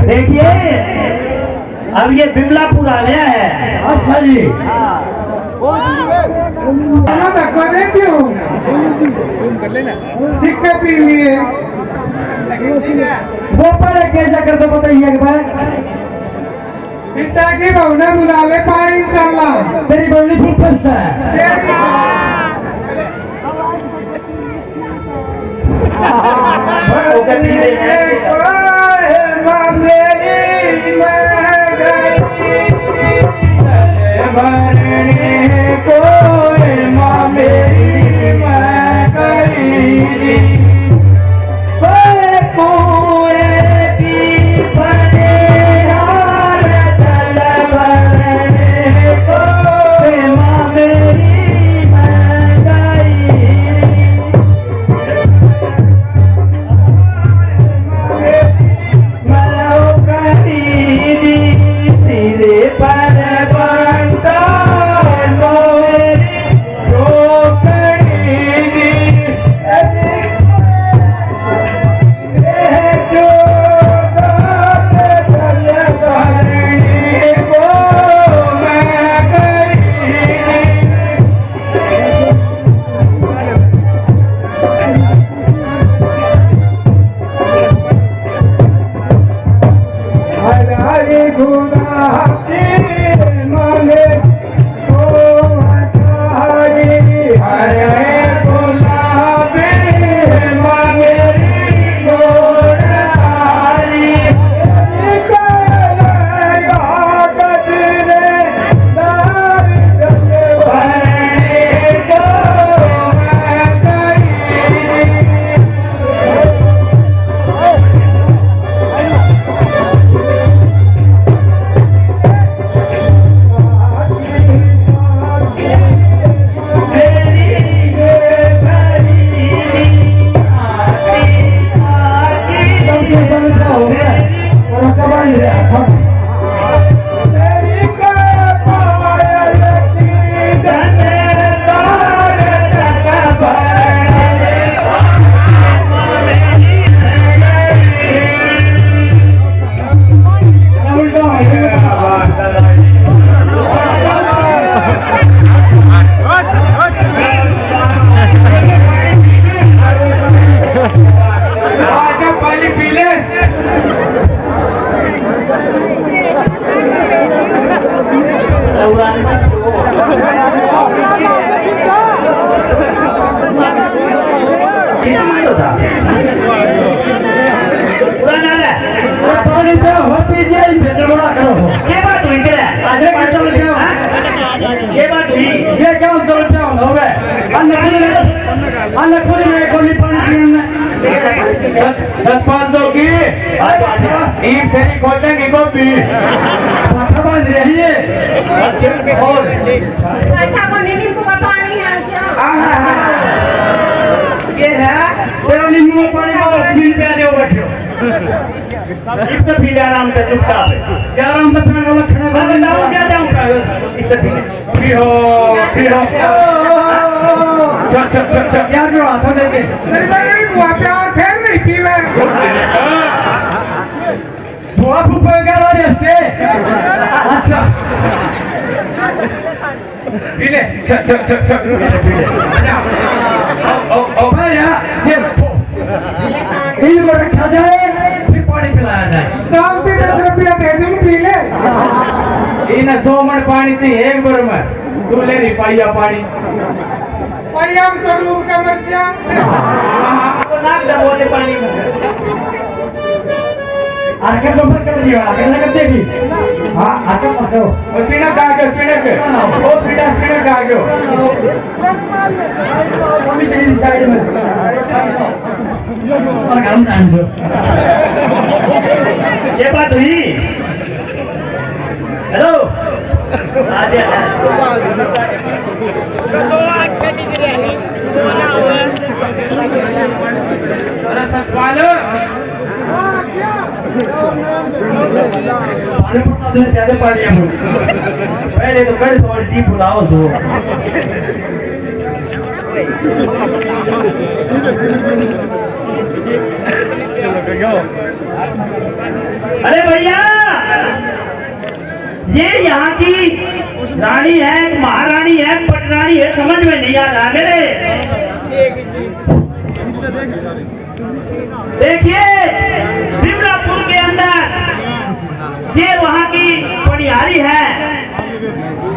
देखिए अब ये बिमलापुर आ गया है। अच्छा जी सिक्के पी लिए वो पहले कैसा कर दो बताइए कि भाई पिता की भावना बुला ले पानी इंशाल्लाह तेरी बोली ठीक है आराम से चुपचाप आराम से रखा जाए फिर पानी पिलाया जाए। 10 रुपया दे दूं पी ले। इन 100 मन पानी चाहिए एक बार में तू ले नहीं पाइया पानी पाइया हम तो रूप का मर्चा नाक दबोले पानी में आके बंद कर दिया आके ना करते भी हां आके पकड़ो ओ सिनक आ गयो सिनक ओ पीड़ा सिनक आ गयो अभी तेरी साइड में और काम जान दो ये बात हुई हेलो आ जा तो अच्छा दिख रहा है अरे सतपालो पानी पता दे ज्यादा पानी है पहले तो कर थोड़ी टी बुलाओ तो अरे भैया, ये यहाँ की रानी है, महारानी है, पटरानी है, समझ में नहीं आ रहा मेरे। देखिए शिमलापुर के अंदर ये वहाँ की पनिहारी है,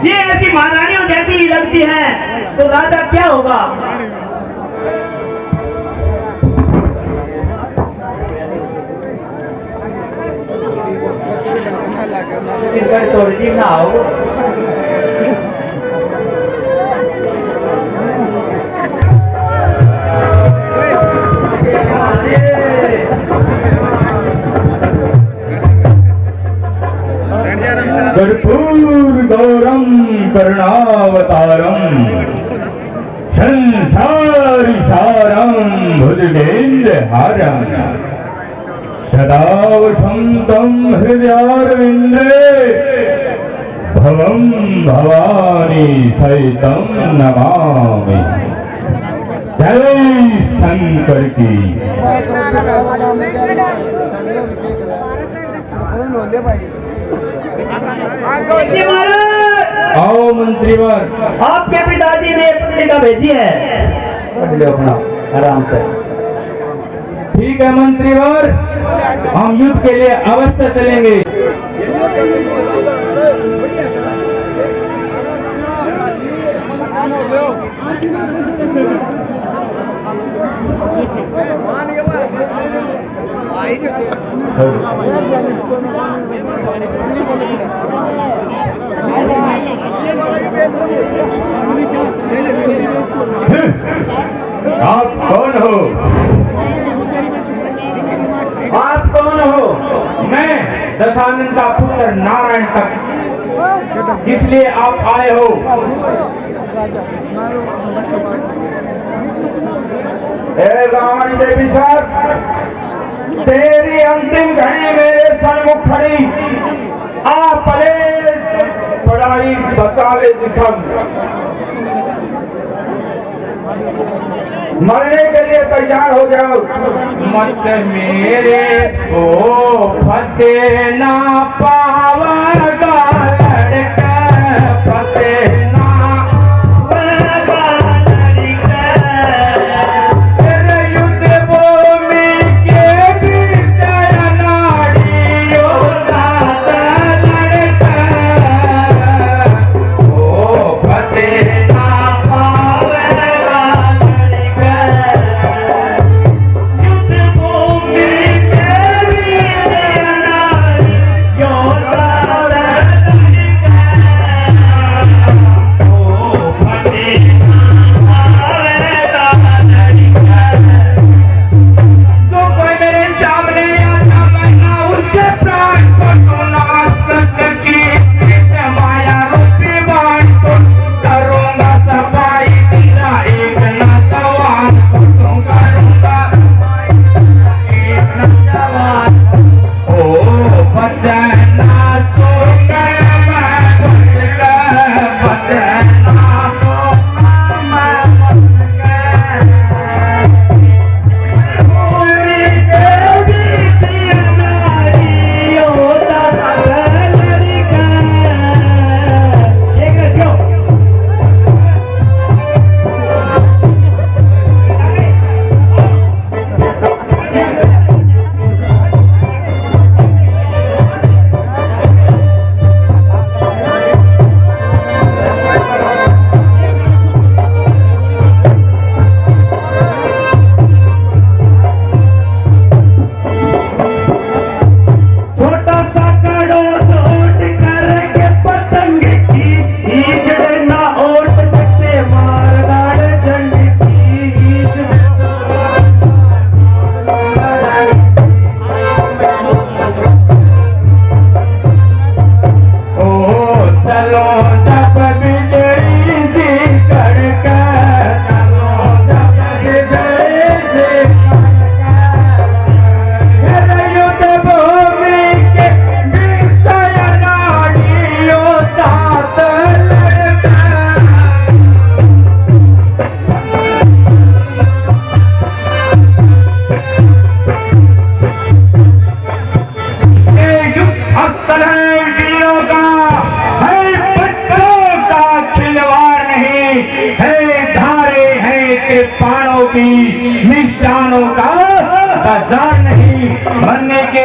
ये ऐसी महारानियों जैसी लगती है, तो राजा क्या होगा? ना हो कर्पूर गौरम करुणावतारम संसारी सारम भुजगेन्द्र हारम सदा वसंतम हृदयारविंदे भवम भवानी सहितम नमामि। जय शंकर की। आओ मंत्रीवर, आपके पिताजी ने पत्रिका भेजी है। अपना आराम से। ठीक है मंत्रीवर, हम युद्ध के लिए अवश्य चलेंगे। आप कौन हो? आप कौन हो? मैं दशानंद का पुत्र नारायण तक, इसलिए आप आए हो। ए रावण देवी साहब, तेरी अंतिम घड़ी मेरे सन्मुख खड़ी, आप पहले पढ़ाई बचा ले दिखा, मरने के लिए तैयार हो जाओ। मत मेरे को फते ना पावगा लड़का, फते ना पावगा लड़का, तेरे युद्ध भूमि के विजय नाड़ियों का लड़का, ओ फते ना युद्ध भूमि के विजय नाड़ियों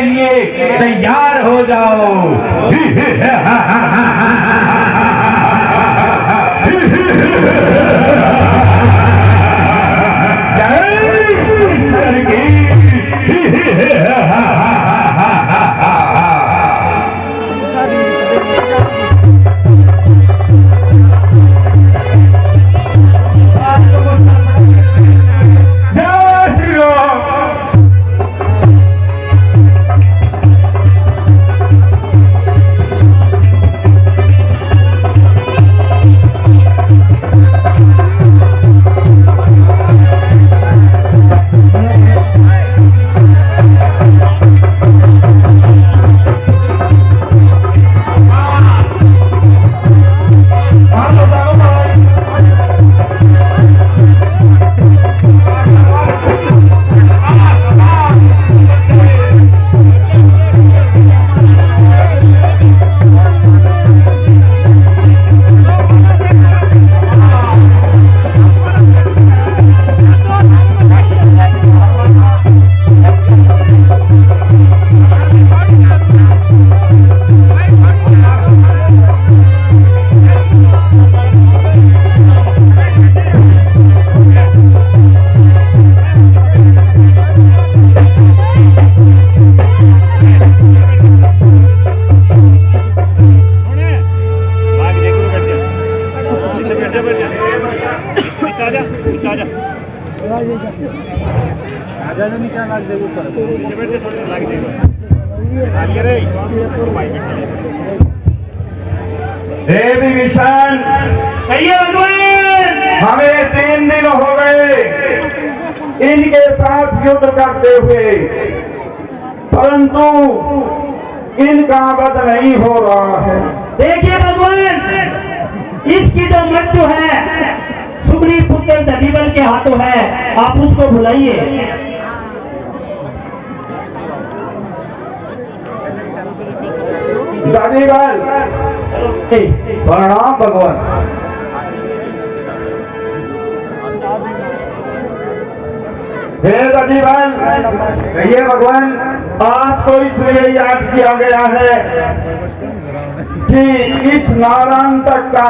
लिए तैयार हो जाओ। विभीषण, कहिए भगवान। हमें 3 दिन हो गए इनके साथ युद्ध करते हुए, परंतु इनका वध नहीं हो रहा है। देखिए भगवान, इसकी जो मृत्यु है सुग्रीव पुत्र दधीबल के हाथों है, आप उसको भुलाइए। दधीबल, प्रणाम भगवान। हे दधीबल, कहिए भगवान। आज तो इसलिए याद किया गया है कि इस नारायण तक का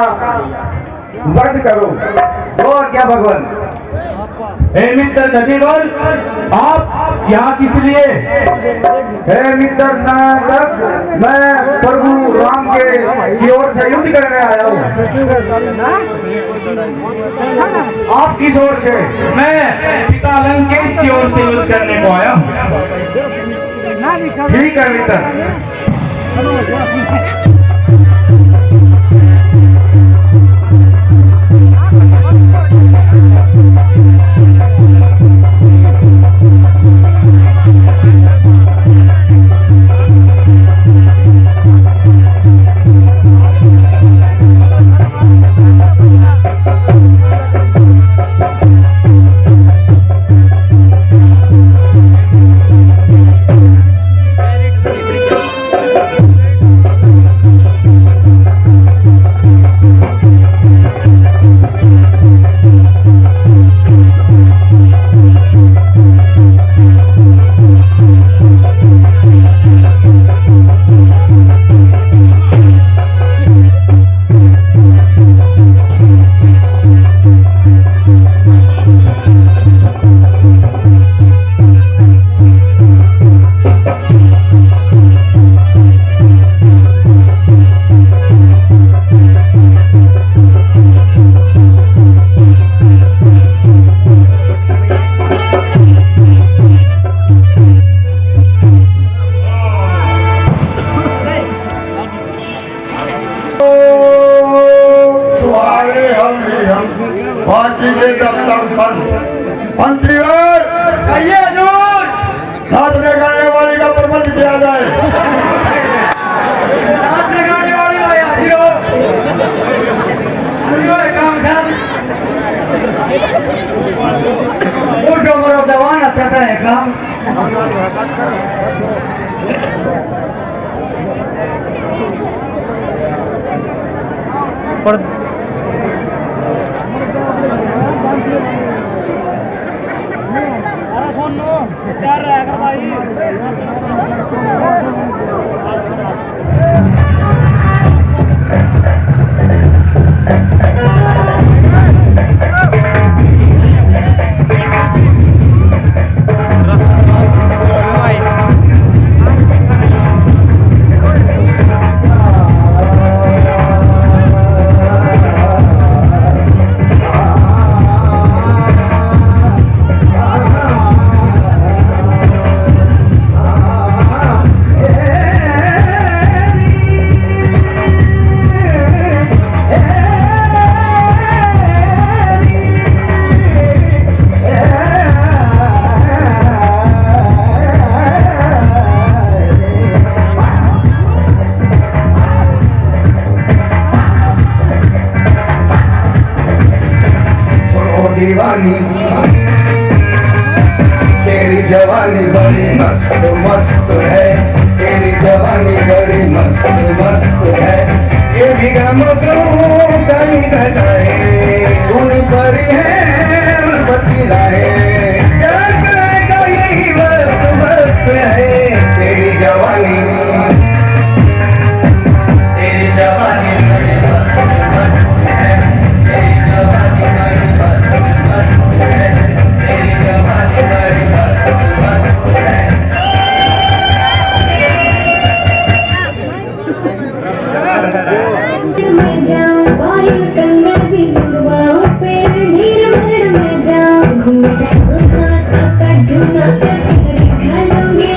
वध करो। और क्या भगवान? हे मित्र दधीबल, आप यहाँ किस लिए? हे मित्र नारद, मैं प्रभु राम की ओर से युद्ध करने आया हूँ। आप किस ओर से? मैं पिता लंकेश की ओर से युद्ध करने को आया हूँ। ठीक है मित्र। मंत्रीवर, कहिए हजूर। नाच गाने वाली का प्रबंध किया जाए। नाच गाने वाली भाई हाजिर हो। काम उठो मोरो जवान अच्छा है काम। दीवानी तेरी जवानी बड़ी मस्त मस्त है, तेरी जवानी बड़ी मस्त मस्त है। ये भी गम कहीं घटाए धुन परी है बती लाए, यही मस्त मस्त है तेरी जवानी, तेरी जवानी बड़ी मस्त मस्त है, तेरी जवानी बड़ी मस्त मस्त है, तेरी जवानी बड़ी मस्त मस्त है। मैं जाऊं वायु तन में भी डूबाऊं फिर नीर मरण में जाऊं घूमे का ढूंढा कर खा लूंगी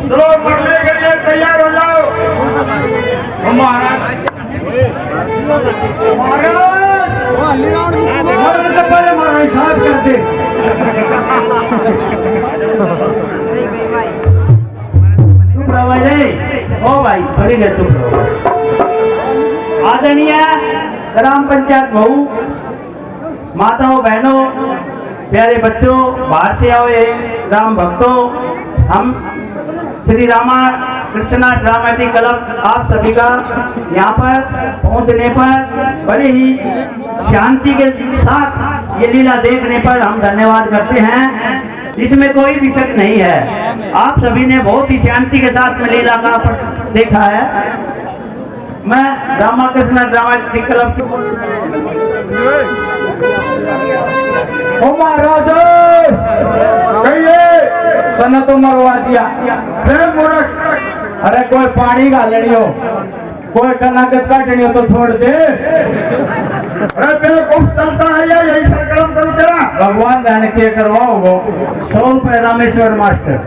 चलो मरने के लिए तैयार हो जाओ। महाराज मरने से पहले हमारा हिसाब कर दे। चुप रहो भाई, ओ भाई बड़ी देर चुप रहो। आदरणीय ग्राम पंचायत बहु, माताओं बहनों, प्यारे बच्चों, बाहर से आए राम भक्तों, हम श्री रामा कृष्णा ड्रामेटिक क्लब आप सभी का यहाँ पर पहुँचने पर बड़े ही शांति के साथ ये लीला देखने पर हम धन्यवाद करते हैं। इसमें कोई भी शक नहीं है, आप सभी ने बहुत ही शांति के साथ में लीला का देखा है। मैं रामाकृष्ण ड्रामेटिक क्लब महाराज कहिए तने तो मरवा दिया। अरे कोई पानी गालनी हो, कोई कनक काटनी हो तो छोड़ दे। अरे तेरे को चलता है या यही कार्यक्रम करूँ तेरा? भगवान जाने के करवाओ वो 100 रुपये रामेश्वर मास्टर।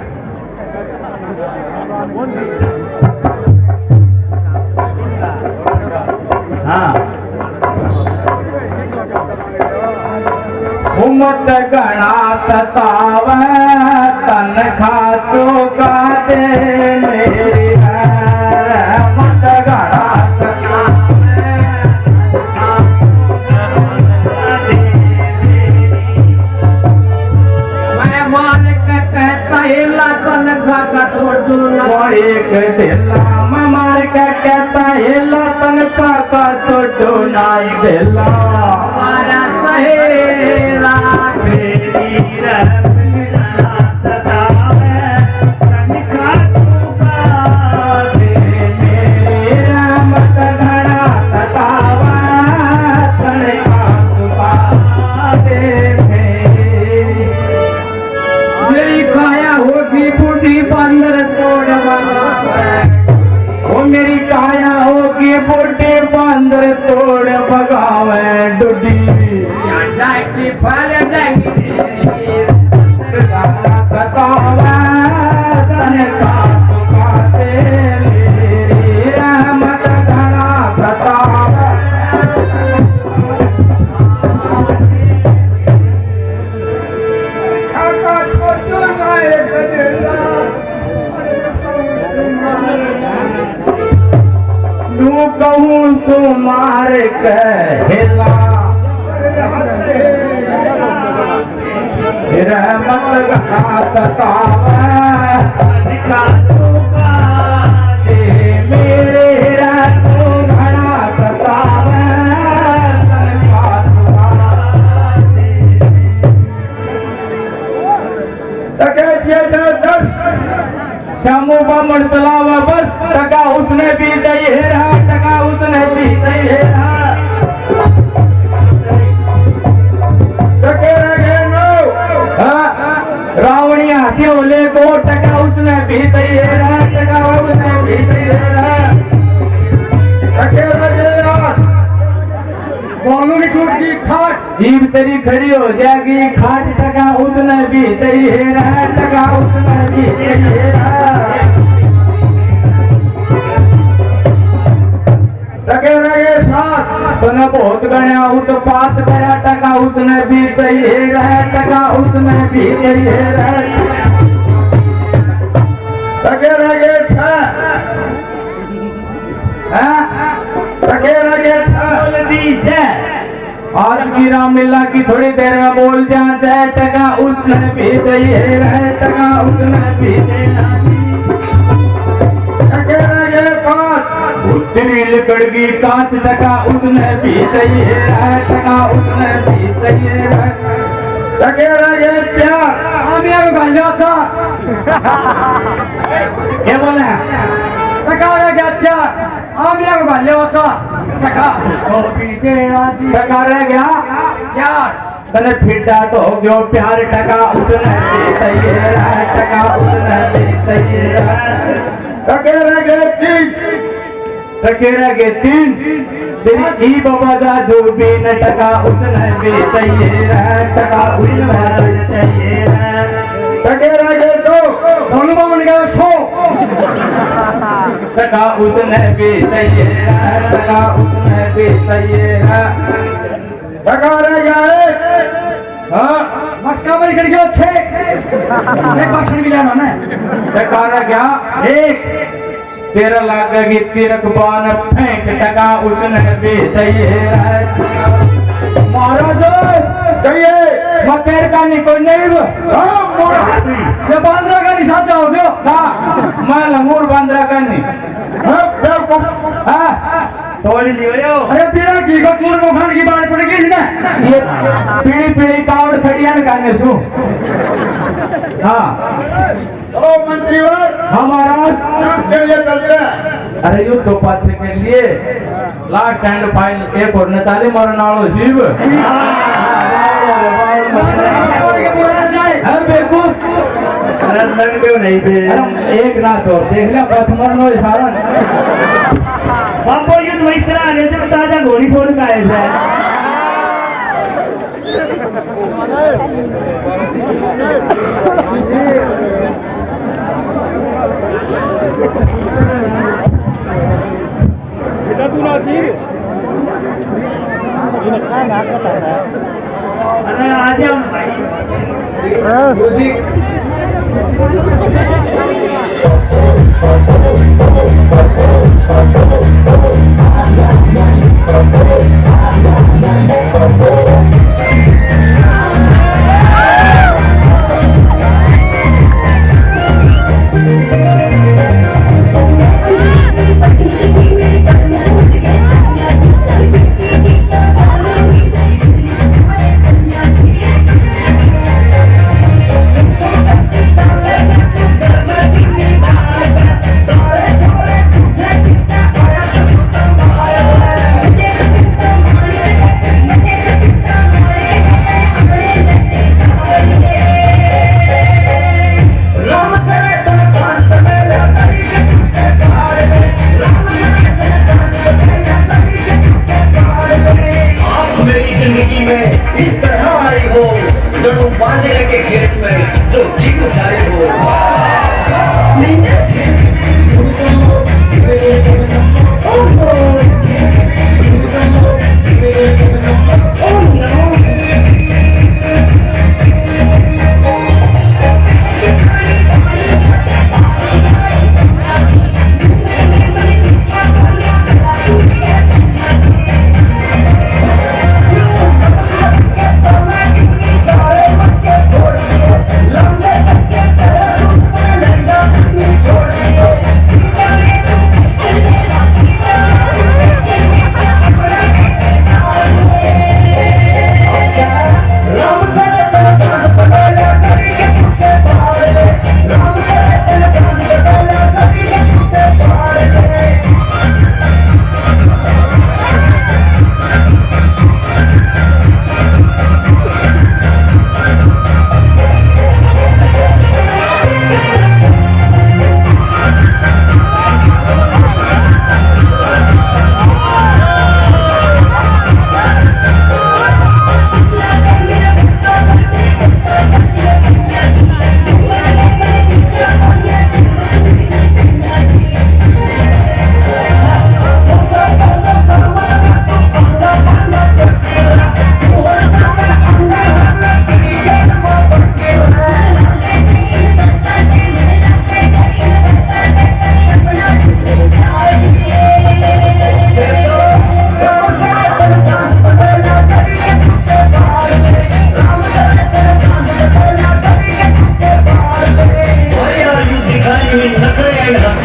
हाँ घुमत गणा सताव तन खातो का दे मेरी मत गणा मैं मालिक कहता हिला तन खा का छोड़ू एक दिला मैं मालिक कहता हिला तन खा का छोड़ू नाई दिला मारा सहेला मेरी काया होगी बूढ़ी बंदर तोड़ वो मेरी काया होगी बूढ़ी बंदर तोड़ भगावे डुडी जाएगी फल जाएगी बतावा तने का तुकाते मेरी रहमत घना बतावा। तू कहूँ तुम्हार कहला रहमत घना सतावा मेरे रातों घना सतावा श्यामो बामण चलावा बस टका उसने भी दई है रहा, टका उसने भी दई है रहा। रावणी हाथी होले को टका उसने भी दई है रहा, टका उसने भी दई है। जीव तेरी खड़ी हो जाएगी खाट टका उसने भी तेरी हेरा टका उसने भी तेरी हेरा टके रहे साथ तूने बहुत गया उत्पात गया टका उसने भी तेरी हेरा टका उसने भी तेरी हेरा टके रहे टके रहे आज की रामलीला की थोड़ी देर में बोल जाते टका उसने भी तेरी हेरा टका उसने भी टके रहे पाँच उत्तरी लकड़गी कांच टका उसने भी सही है टका उसने भी सही है टके रहे चार আমি আর গাঞ্জা ছা क्या बोले টাকা রে গেছে আমি আর গাঞ্জা ছা টাকা ও পিছে রাজি टका रह गया यार तने फिटा तो हो गयो प्यार टका उसने भी सही है टका उसने भी सही है टके रहे तीन टके रह गए तीन तेरी ई बाबा दा जो भी न टका उसने भी सही है टका उसने भी सही है टके रहे दो सोनू बामन का शो टका उसने भी सही है टका उसने भी सही है टका रहे एक हाँ मक्का में कर गया छे एक भाषण भी लेना ना टका रह गया एक तेरा लागेगी तिरक बान फेंक टका उसने भी सही है महाराज कहिए मकर का निकोल नहीं ये बांद्रा का निशान जाओगे मैं लंगूर बांद्रा का नहीं हाँ तोड़ी लियो अरे तेरा की कपूर मोहन की बात पड़ेगी ना ये पीढ़ी पीढ़ी कावड़ खड़िया निकालने सु हाँ ओ मंत्रीवर हमारा के लिए चलते हैं अरे यो तो पात्र के लिए लास्ट एंड फाइल एक और नताली मरनाड़ो जीव नहीं थे एक ना छोड़ देख लिया प्रथमर नो इशारा बापो युद्ध वैसरा आने से ताजा घोड़ी फोड़ का है बेटा तू ना छी ये लगता है नाक का ताना अरे आ जाओ Thank you.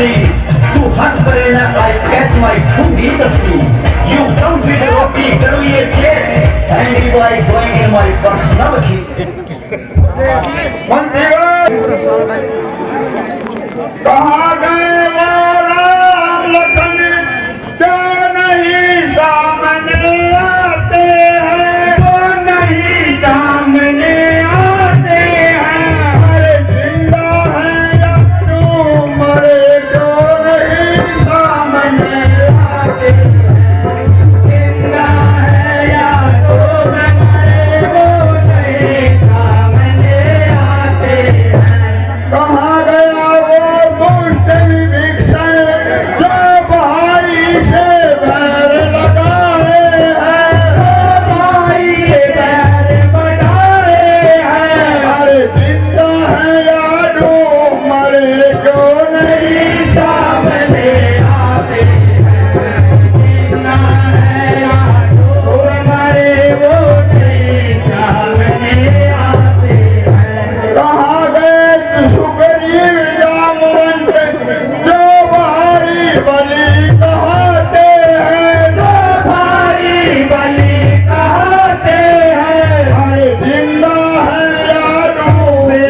see. To hot banana, I catch my two eaters. You come with the roti, curry a chest, and you are going in my personality. मंत्रीगण कहाँ गए वो राम लखन जो नहीं सामने आते हैं, वो नहीं सामने आते हैं। अरे जिंदा है या जो मरे, जो नहीं सामने आते हैं। जिंदा है या तो मरे, वो नहीं सामने आते हैं। कहाँ गया वो दुष्ट विभीषण जो भाई से बैर लगाए हैं, जो भाई से बैर बनाए हैं। अरे जिंदा है या जो मरे, जो नहीं सामने आते हैं। जिंदा है या जो मरे, वो नहीं सामने आते हैं। कहाँ गए सुग्रीव जामवंत जो भाई बलि कहते हैं, जो भाई बलि कहते हैं। अरे जिंदा है या जो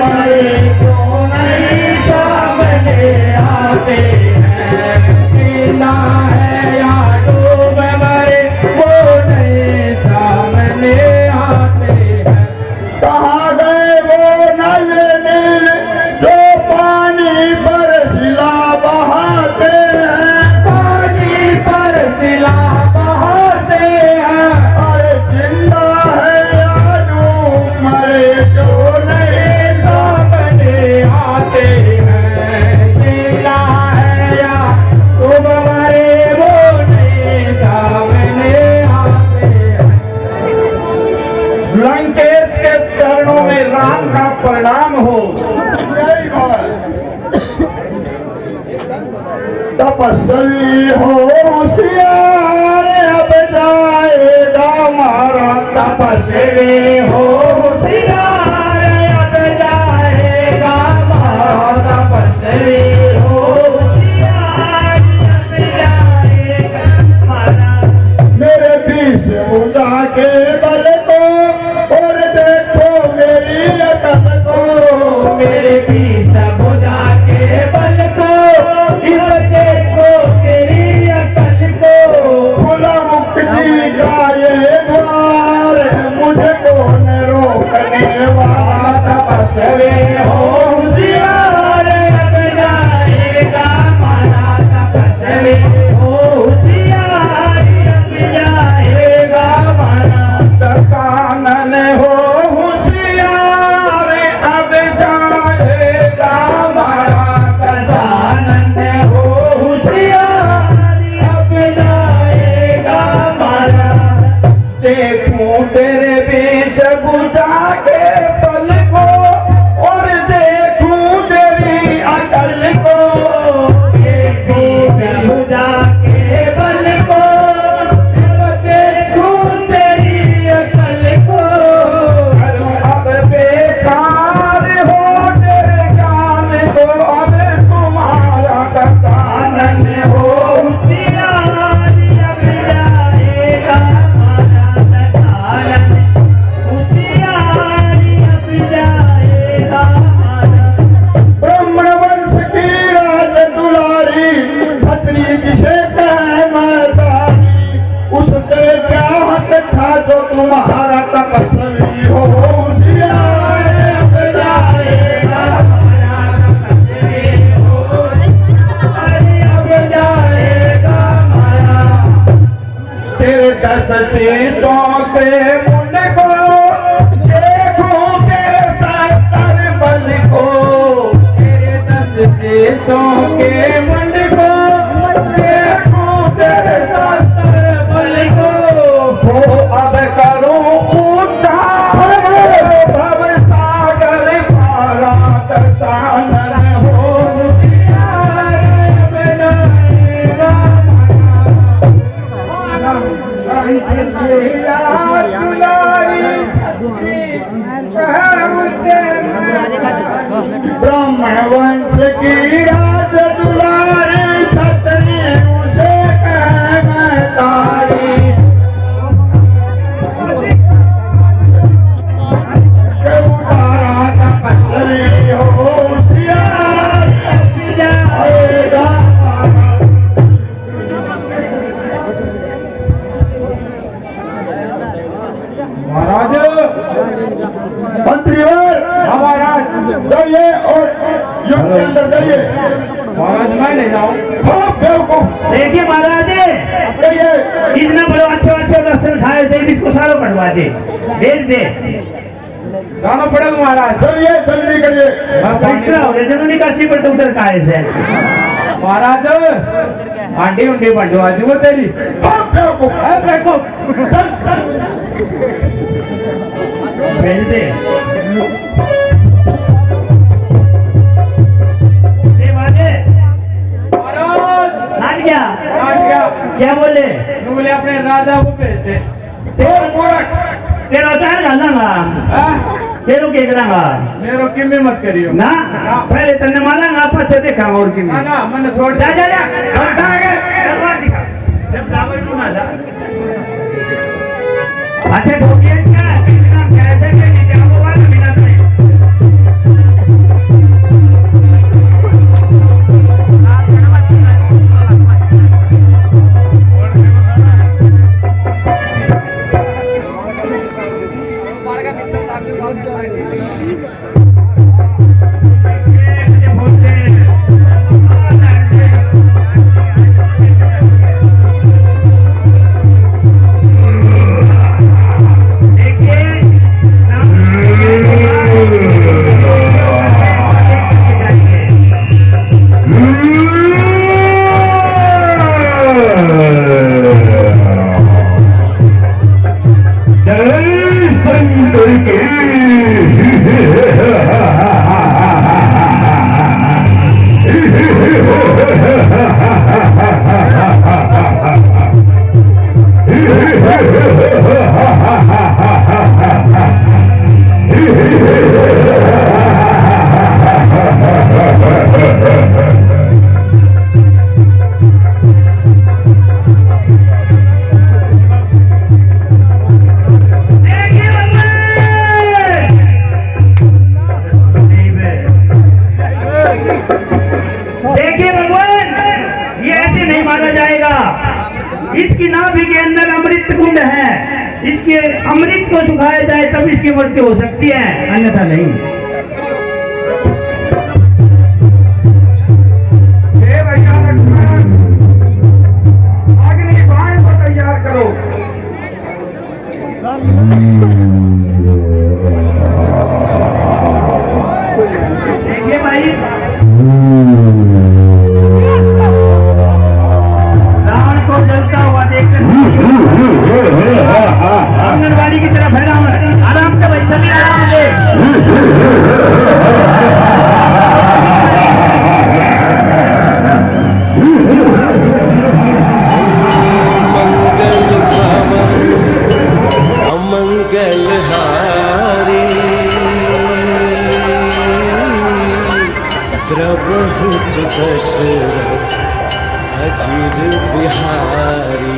मरे, जो नहीं सामने आते हैं। जिंदा है या जो मरे, वो नहीं सामने आते हैं। कहाँ गए वो नल नील जो पानी पर शिला बहाते हैं, पानी पर शिला बहाते हैं। अरे जिंदा है या जो मरे, जो नहीं सामने आते हैं। जिंदा है या जो मरे, वो नहीं सामने आते हैं। लंकेश के चरणों में राम का प्रणाम हो। तपस्वी हो होशियार, अब जाएगा मारा। तपस्वी हो होशियार, अब जाएगा मारा। तपस्वी हो होशियार, अब जाएगा मारा। मेरे बीच बुझा के बल को और देखो मेरी अकल को। मेरे बीच बुझा के बल को, इस देखो मेरी अकल को। खुला मुक्ति का ये द्वार, मुझको न रोकने वाला। तपस्वी हो होशियार, अब जाएगा मारा। तपस्वी हो होशियार, अब जाएगा मारा। दशानन हो होशियार, अब जाएगा मारा। दशानन हो होशियार, अब जाएगा मारा। देखूं तेरे बीच बुझा के बल को, और देखूं तेरी अकल को। देखूं बुझा के बल को, देखूं तेरी अकल को। अब बेकार हो तेरे ज्ञान को, अब तुम्हारा दशानन हो होशियार, अब जाएगा मारा। दशानन होशियार, अब जाएगा मारा। ब्राह्मण वंश की राज दुलारी, खत्री जिसे कहे मैदानी, उससे क्या हक था जो तुम्हारा तपस्वी हो होशियार, अब जाएगा मारा। तपस्वी हो होशियार, अब जाएगा मारा। तेरे दस शीशों से मुंड को, देखूं तेरे सत्तर बल को। तेरे दस शीशों के मुंड को, देखूं तेरे सत्तर बल को। हो अब करूं उद्धार, भव सागर पारा। दशानन हो होशियार, अब जाएगा ब्राह्मण वंश की राज दुलारी, देखिए महाराज इतना बड़ो अच्छे दर्शन खाए से इसको सारो कटवा दे भेज दे जाना पड़ेगा महाराज। चलिए जल्दी करिए। जननी का सी पर उतर खाए से महाराज आंटी उंडी बढ़वा दी वो तेरी भेज दे महाराज क्या बोले बोले अपने राजा को भेज दे तेरा चार घालांगा तेरू के करांगा मेरो किम्मी मत करियो ना पहले तन्ने मारांगा पछे देखा और की ना ना मैंने छोड़ जा जा जा हटा के तलवार दिखा जब गावे तू ना जा अच्छा ठोकिए क्या बिना कैसे के नीचे वो वाला बिना नहीं इसकी नाभि के अंदर अमृत कुंड है, इसके अमृत को सुखाया जाए तब इसकी मृत्यु हो सकती है, अन्यथा नहीं। अग्नि बाण को तैयार करो। देखिए भाई जलता हुआ देखकर आंगनबाड़ी की तरफ है रावण। आराम से भाई सभी आराम से। अमंगल हारी द्रवहु सुदशरथ अजिर बिहारी।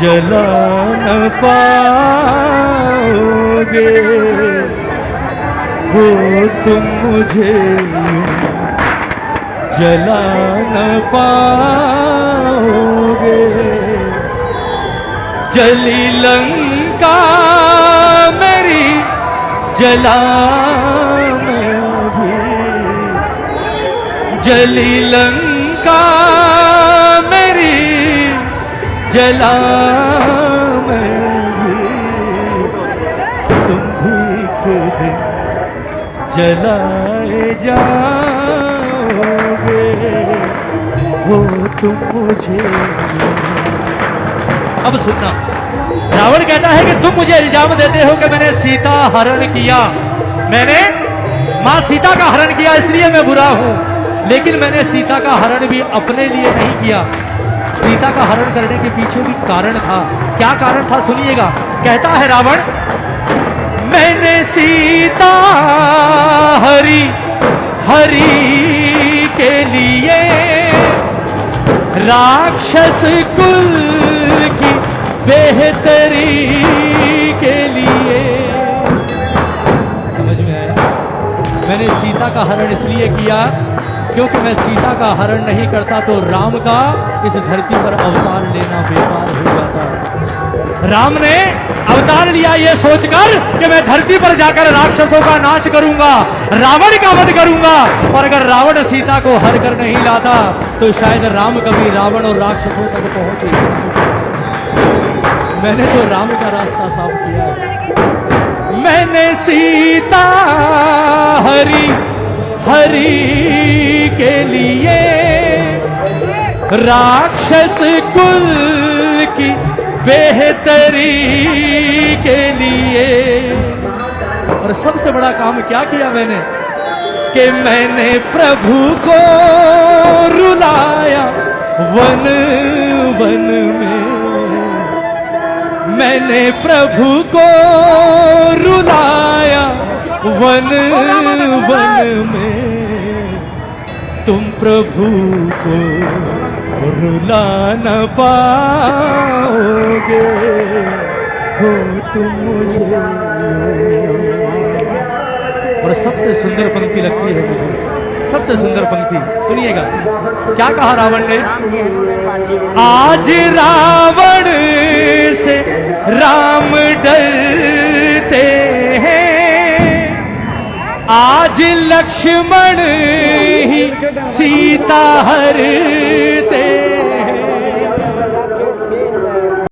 जला न पाओगे वो तुम मुझे, जला न पाओगे। जली लंका मेरी जला मैं भी, जली लंका मेरी जला मैं भी, तुम भी एक दिन जलाए जाओगे वो तुम मुझे। अब सुनना, रावण कहता है कि तुम मुझे इल्जाम देते हो कि मैंने सीता हरण किया, मैंने मां सीता का हरण किया इसलिए मैं बुरा हूं, लेकिन मैंने सीता का हरण भी अपने लिए नहीं किया। सीता का हरण करने के पीछे भी कारण था। क्या कारण था सुनिएगा। कहता है रावण, मैंने सीता हरी हरी के लिए राक्षस कुल की बेहतरी के लिए। समझ में आया? मैंने सीता का हरण इसलिए किया क्योंकि मैं सीता का हरण नहीं करता तो राम का इस धरती पर अवतार लेना बेकार हो जाता। राम ने अवतार लिया ये सोचकर कि मैं धरती पर जाकर राक्षसों का नाश करूंगा, रावण का वध करूंगा। और अगर रावण सीता को हर कर नहीं लाता तो शायद राम कभी रावण और राक्षसों तक पहुंच ही नहीं। मैंने तो राम का रास्ता साफ किया। मैंने सीता हरी हरी के लिए राक्षस कुल की बेहतरी के लिए। और सबसे बड़ा काम क्या किया मैंने कि मैंने प्रभु को रुलाया वन वन में। मैंने प्रभु को रुलाया वन वन में। तुम प्रभु को रुला न पाओगे हो तुम मुझे। और सबसे सुंदर पंक्ति लगती है मुझे, सबसे सुंदर पंक्ति सुनिएगा। क्या कहा रावण ने? आज रावण से राम डरते हैं, आज लक्ष्मण ही सीता हर